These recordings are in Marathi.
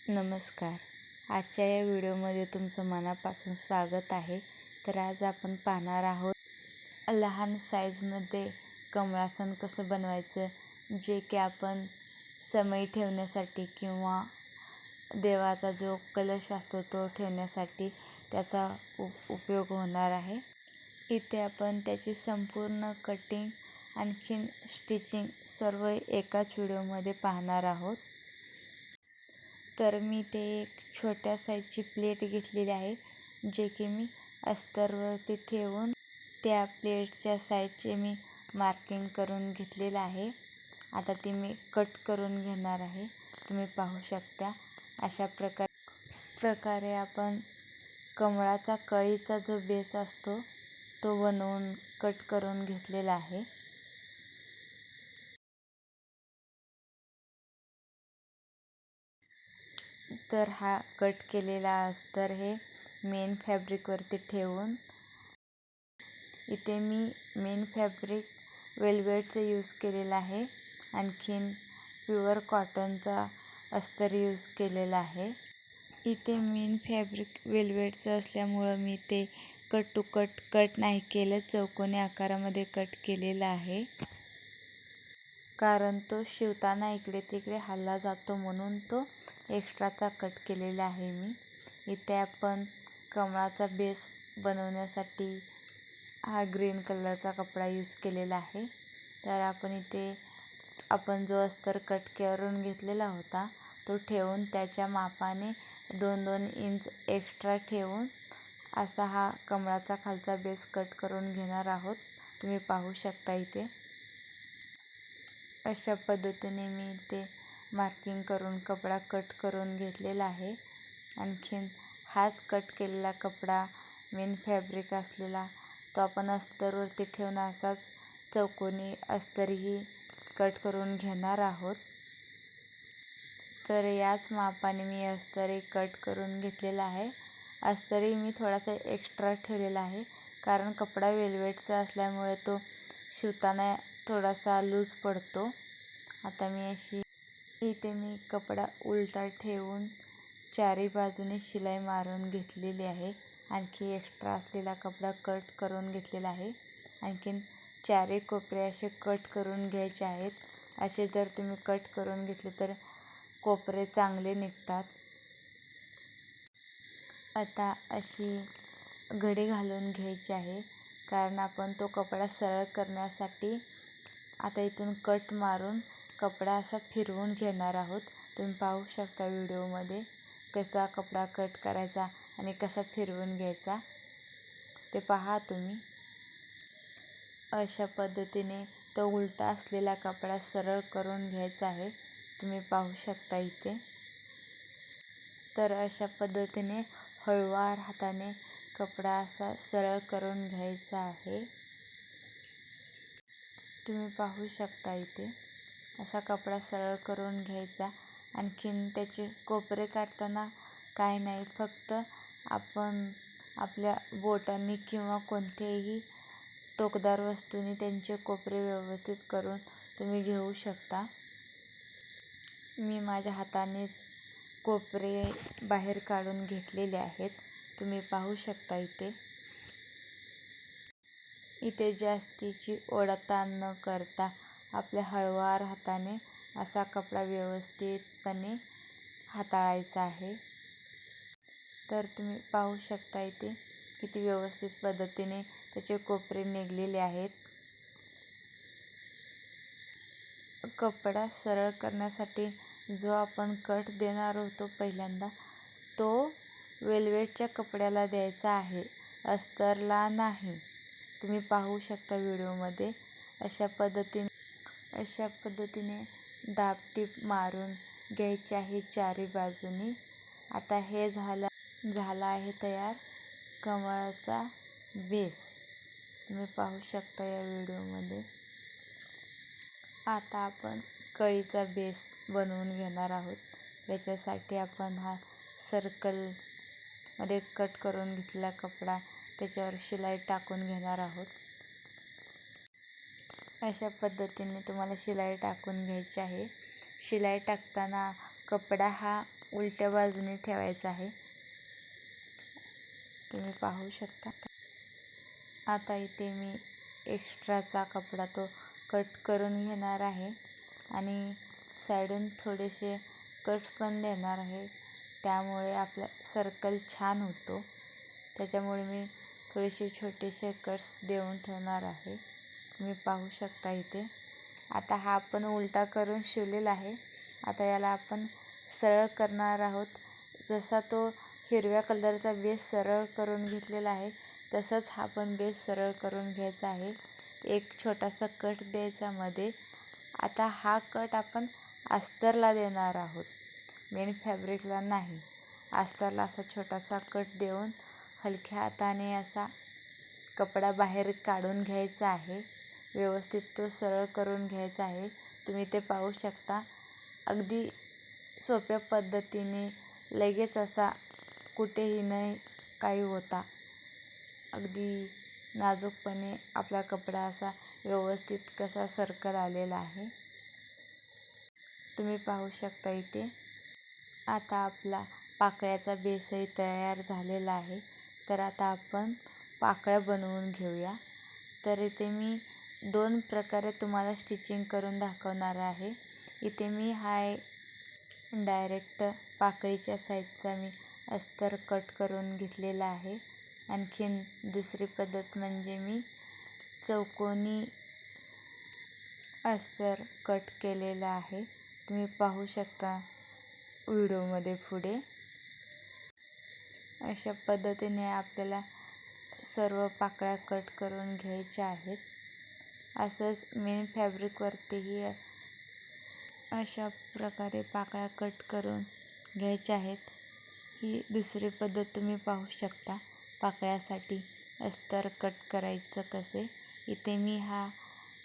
नमस्कार. आजच्या या व्हिडिओमध्ये तुमचं मनापासून स्वागत आहे. तर आज आपण पाहणार आहोत लहान साईजमध्ये कमळासन कसं बनवायचं, जे की आपण समई ठेवण्यासाठी किंवा देवाचा जो कलश असतो तो ठेवण्यासाठी त्याचा उपयोग होणार आहे. इथे आपण त्याची संपूर्ण कटिंग आणखीन स्टिचिंग सर्व एकाच व्हिडिओमध्ये पाहणार आहोत. तर मी ते एक छोट्या साईजची प्लेट घेतलेली आहे, जे की मी अस्तरवरती ठेवून त्या प्लेटच्या साईजचे मी मार्किंग करून घेतलेलं आहे. आता ती मी कट करून घेणार आहे. तुम्ही पाहू शकता अशा प्रकारे आपण कमळाचा कळीचा जो बेस असतो तो बनवून कट करून घेतलेला आहे. तर हा कट केलेला अस्तर हे मेन फॅब्रिकवरती ठेवून इथे मी मेन फॅब्रिक वेल्वेटचं यूज केलेलं आहे. आणखीन प्युअर कॉटनचा अस्तर यूज केलेला आहे. इथे मेन फॅब्रिक वेल्वेटचं असल्यामुळं मी ते कट टू कट नाही केलं, चौकोनी आकारामध्ये कट केलेला आहे. कारण तो शिवताना इकडे तिकडे हल्ला जातो म्हणून तो एक्स्ट्राचा कट केलेला आहे मी. इथे आपण कमळाचा बेस बनवण्यासाठी हा ग्रीन कलरचा कपडा यूज केलेला आहे. तर आपण जो अस्तर कट करून घेतलेला होता तो ठेवून त्याच्या मापाने 2-2 इंच एक्स्ट्रा ठेवून असा हा कमळाचा खालचा बेस कट करून घेणार आहोत. तुम्ही पाहू शकता इथे अशा पद्धतीने मी इथे मार्किंग करून कपडा कट करून घेतलेला आहे. आणखीन हाच कट केलेला कपडा मेन फॅब्रिक असलेला तो आपण अस्तरवरती ठेवून असाच चौकोनी अस्तरही कट करून घेणार आहोत. तर याच मापाने मी अस्तरही कट करून घेतलेला आहे. अस्तरही मी थोडासा एक्स्ट्रा ठेवलेला आहे, कारण कपडा वेल्वेटचा असल्यामुळे तो शिवताना थोडासा लूज पडतो. आता इथे मी कपडा उलटा ठेवून चारी बाजूने शिलाई मारून घेतलेली आहे. आणखी एक्स्ट्रा असलेला कपडा कट करून घेतलेला आहे. आणखीन चारी कोपरे असे कट करून घ्यायचे आहेत. असे जर तुम्ही कट करून घेतले तर कोपरे चांगले निघतात. आता अशी घडी घालून घ्यायची आहे, कारण आपण तो कपडा सरळ करण्यासाठी आता इथून कट मारून कपडा असा फिरवून घेणार आहोत. तुम्ही पाहू शकता व्हिडिओमध्ये कसा कपडा कट करायचा आणि कसा फिरवून घ्यायचा ते पहा तुम्ही. अशा पद्धतीने तो उलटा असलेला कपडा सरळ करून घ्यायचा आहे. तुम्ही पाहू शकता इथे. तर अशा पद्धतीने हळूवार हाताने कपडा असा सरळ करून घ्यायचा आहे. तुम्ही पाहू शकता इथे असा कपडा सरळ करून घ्यायचा. आणखीन त्याचे कोपरे काढताना काय नाही, फक्त आपण आपल्या बोटांनी किंवा कोणत्याही टोकदार वस्तूने त्यांचे कोपरे व्यवस्थित करून तुम्ही घेऊ शकता. मी माझ्या हातानेच कोपरे बाहेर काढून घेतलेले आहेत. तुम्ही पाहू शकता इथे जास्तीची ओढताण न करता आपल्या हळूवार हाताने असा कपडा व्यवस्थितपणे हाताळायचा आहे. तर तुम्ही पाहू शकता इथे किती व्यवस्थित पद्धतीने त्याचे कोपरे निघलेले आहेत. कपडा सरळ करण्यासाठी जो आपण कट देणार होतो पहिल्यांदा, तो वेल्वेटच्या कपड्याला द्यायचा आहे, अस्तरला नाही. तुम्ही पाहू शकता व्हिडिओमध्ये अशा पद्धतीने दाबटीप मारून घ्यायची आहे चारी बाजूनी. आता हे झाला आहे तयार कमळाचा बेस. तुम्ही पाहू शकता या व्हिडिओमध्ये. आता आपण कळीचा बेस बनवून घेणार आहोत. याच्यासाठी आपण हा सर्कलमध्ये कट करून घेतलेला कपडा त्याच्यावर शिलाई टाकून घेणार आहोत. अशा पद्धतीने तुम्हाला शिलाई टाकून घ्यायची आहे. शिलाई टाकताना कपडा हा उलट्या बाजूने ठेवायचं आहे, तुम्ही पाहू शकता. आता इथे मी एक्स्ट्राचा कपडा तो कट करून घेणार आहे आणि साईडून थोडेसे कट पण देणार आहे, त्यामुळे आपला सर्कल छान होतो. त्याच्यामुळे मी थोडेसे छोटेसे कट्स देऊन ठेवणार आहे, तुम्ही पाहू शकता इथे. आता हा आपण उलटा करून शिवलेला आहे. आता याला आपण सरळ करणार आहोत. जसा तो हिरव्या कलरचा बेस सरळ करून घेतलेला आहे, तसंच हा पण बेस सरळ करून घ्यायचा आहे. एक छोटासा कट द्यायचा मध्ये. आता हा कट आपण अस्तरला देणार आहोत, मेन फॅब्रिकला नाही. अस्तरला असा छोटासा कट देऊन हलक्या हाताने असा कपडा बाहेर काढून घ्यायचा आहे. व्यवस्थित तो सरळ करून घ्यायचा आहे. तुम्ही ते पाहू शकता. अगदी सोप्या पद्धतीने लगेच असा कुठेही न काही होता अगदी नाजूकपणे आपला कपडा असा व्यवस्थित कसा सर्कल आलेला आहे, तुम्ही पाहू शकता इथे. आता आपला पाकळ्याचा बेसही तयार झालेला आहे. तर आता आपण पाकळ्या बनवून घेऊया. तर इथे मी 2 प्रकारे तुम्हाला स्टिचिंग करून दाखवणार आहे. इथे मी डायरेक्ट पाकळीच्या साईजचा मी अस्तर कट करून घेतलेला आहे. आणखीन दुसरी पद्धत म्हणजे मी चौकोनी अस्तर कट केलेला आहे, तुम्ही पाहू शकता व्हिडिओमध्ये पुढे. अशा पद्धतीने आपल्याला सर्व पाकळ्या कट करून घ्यायच्या आहेत. असंच मेन फॅब्रिकवरतीही अशा प्रकारे पाकळ्या कट करून घ्यायच्या आहेत. ही दुसरी पद्धत तुम्ही पाहू शकता पाकळ्यासाठी अस्तर कट करायचं कसे. इथे मी हा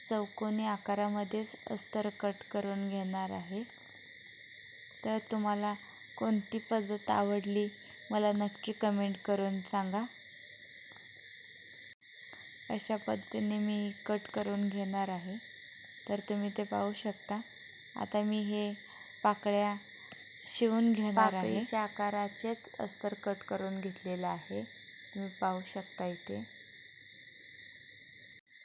चौकोनी आकारामध्येच अस्तर कट करून घेणार आहे. तर तुम्हाला कोणती पद्धत आवडली मला नक्की कमेंट करून सांगा. अशा पद्धतीने मी कट करून घेणार आहे. तर तुम्ही ते पाहू शकता. आता मी हे पाकळ्या शिवून घेणार आहे. पाकळीच्या आकाराचेच अस्तर कट करून घेतलेलं आहे, तुम्ही पाहू शकता इथे.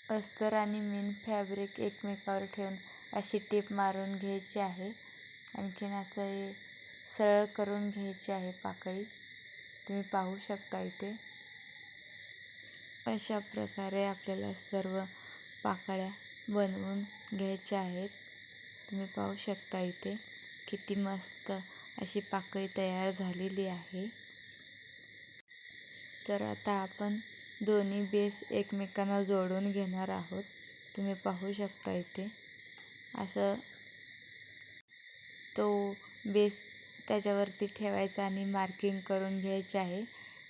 अस्तर आणि मेन फॅब्रिक एकमेकावर ठेवून अशी टीप मारून घ्यायची आहे. आणखीन असं हे सरळ करून घ्यायची आहे पाकळी, तुम्ही पाहू शकता इथे. अशा प्रकारे आपल्याला सर्व पाकळ्या बनवून घ्यायच्या आहेत, तुम्ही पाहू शकता इथे. किती मस्त अशी पाकळी तयार झालेली आहे. तर आता आपण दोन्ही बेस एकमेकांना जोडून घेणार आहोत, तुम्ही पाहू शकता इथे. असं तो बेस त्याच्यावरती ठेवायचा आणि मार्किंग करून घ्यायचे आहे.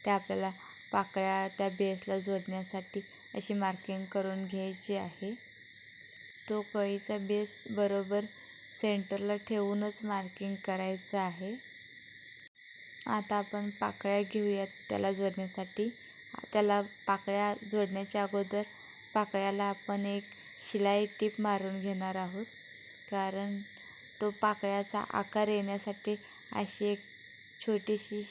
ते आपल्याला पाकळ्या त्या बेसला जोडण्यासाठी अशी मार्किंग करून घ्यायची आहे. तो कळीचा बेस बरोबर सेंटरला ठेवूनच मार्किंग करायचं आहे. आता आपण पाकळ्या घेऊयात त्याला जोडण्यासाठी. त्याला पाकळ्या जोडण्याच्या अगोदर पाकळ्याला आपण एक शिलाई टीप मारून घेणार आहोत, कारण तो पाकळ्याचा आकार येण्यासाठी अशी एक छोटीशी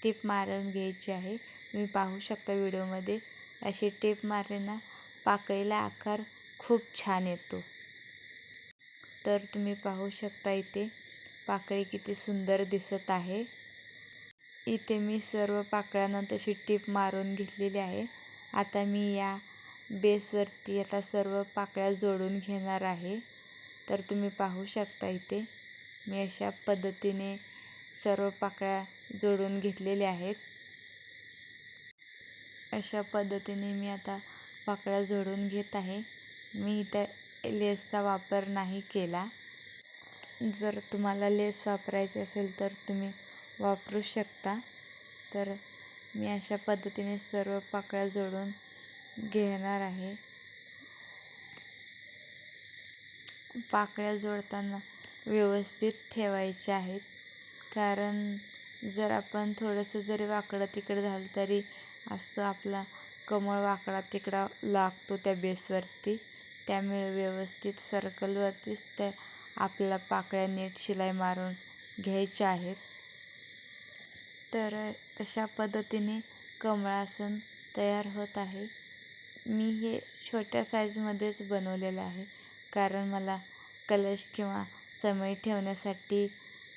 टीप मारून घ्यायची आहे. तुम्ही पाहू शकता व्हिडिओमध्ये. अशी टीप मारल्याने पाकळीला आकार खूप छान येतो. तर तुम्ही पाहू शकता इथे पाकळी किती सुंदर दिसत आहे. इथे मी सर्व पाकळ्यांना तशी टीप मारून घेतलेली आहे. आता मी या बेसवरती आता सर्व पाकळ्या जोडून घेणार आहे. तर तुम्ही पाहू शकता इथे मी अशा पद्धतीने सर्व पाकळ्या जोडून घेतलेल्या आहेत. अशा पद्धतीने मी आता पाकळ्या जोडून घेत आहे. मी इथं लेसचा वापर नाही केला. जर तुम्हाला लेस वापरायची असेल तर तुम्ही वापरू शकता. तर मी अशा पद्धतीने सर्व पाकळ्या जोडून घेणार आहे. पाकळ्या जोडताना व्यवस्थित ठेवायच्या आहेत, कारण जर आपण थोडंसं जरी वाकडं तिकडं झालं तरी असं आपला कमळ वाकडा तिकडा लागतो त्या बेसवरती. त्यामुळे व्यवस्थित सर्कलवरतीच त्या आपल्याला पाकळ्या नीट शिलाई मारून घ्यायच्या आहेत. तर अशा पद्धतीने कमळासन तयार होत आहे. मी हे छोट्या साईजमध्येच बनवलेलं आहे, कारण मला कलश किंवा समई ठेवण्यासाठी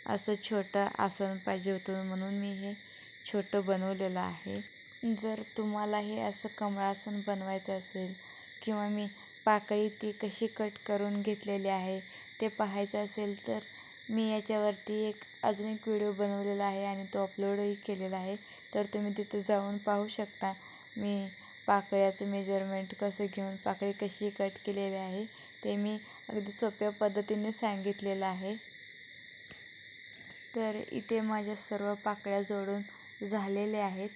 असं छोटं आसन पाहिजे होतं, म्हणून मी हे छोटं बनवलेलं आहे. जर तुम्हाला हे असं कमळासन बनवायचं असेल किंवा मी पाकळी ती कशी कट करून घेतलेली आहे ते पाहायचं असेल, तर मी याच्यावरती अजून एक व्हिडिओ बनवलेला आहे आणि तो अपलोडही केलेला आहे, तर तुम्ही तिथे जाऊन पाहू शकता. मी पाकळ्याचं मेजरमेंट कसं घेऊन पाकळी कशी कट केलेली आहे ते मी अगदी सोप्या पद्धतीने सांगितलेलं आहे. तर इथे माझ्या सर्व पाकळ्या जोडून झालेल्या आहेत.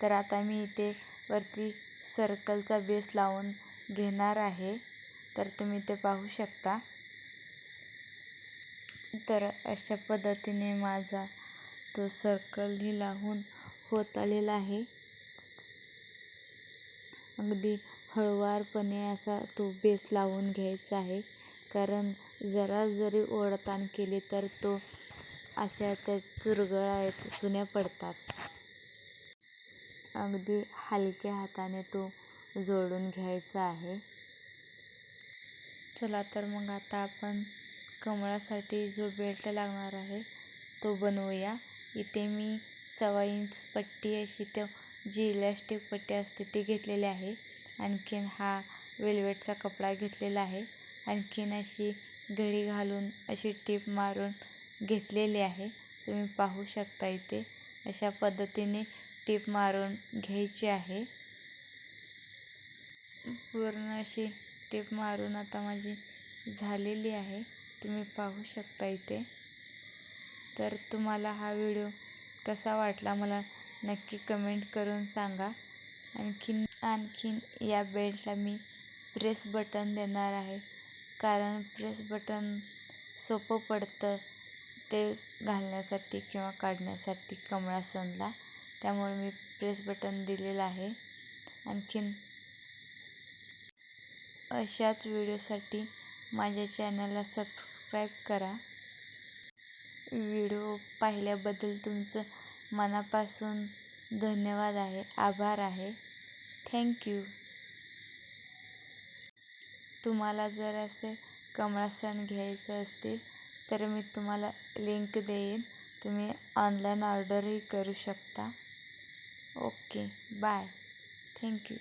तर आता मी इथे वरती सर्कलचा बेस लावून घेणार आहे, तर तुम्ही ते पाहू शकता. तर अशा पद्धतीने माझा तो सर्कलही लावून होत आलेला आहे. अगदी हळुवारपणे असा तो बेस लावून घ्यायचा आहे, कारण जरा जरी ओढताण केली तर तो अशा त्या चुरगळा आहेत, चुन्या पडतात. अगदी हलक्या हाताने तो जोडून घ्यायचा आहे. चला तर मग आता आपण कमळासाठी जो बेल्ट लागणार आहे तो बनवूया. इथे मी 1.25 इंच पट्टी अशी जी इलॅस्टिक पट्टी असते ती घेतलेली आहे. आणखीन हा वेल्वेटचा कपडा घेतलेला आहे. आणखीन अशी घडी घालून अशी टीप मारून घेतलेली आहे. तुम्ही पाहू शकता इथे अशा पद्धतीने टीप मारून घ्यायची आहे. पूर्ण अशी टीप मारून आता माझी झालेली आहे, तुम्ही पाहू शकता इथे. तर तुम्हाला हा व्हिडिओ कसा वाटला मला नक्की कमेंट करून सांगा. आणखीन या बेल्टला मी प्रेस बटन देणार आहे, कारण प्रेस बटन सोपं पडतं ते घालण्यासाठी किंवा काढण्यासाठी कमळासनला, त्यामुळे मी प्रेस बटन दिलेलं आहे. आणखीन अशाच व्हिडिओसाठी माझ्या चॅनलला सबस्क्राईब करा. व्हिडिओ पाहिल्याबद्दल तुमचं मनापासून धन्यवाद आहे, आभार आहे. थँक्यू. तुम्हाला जर असे कमळासन घ्यायचं असतील तर मी तुम्हाला लिंक देईन, तुम्ही ऑनलाईन ऑर्डरही करू शकता. Okay, bye. थँक्यू.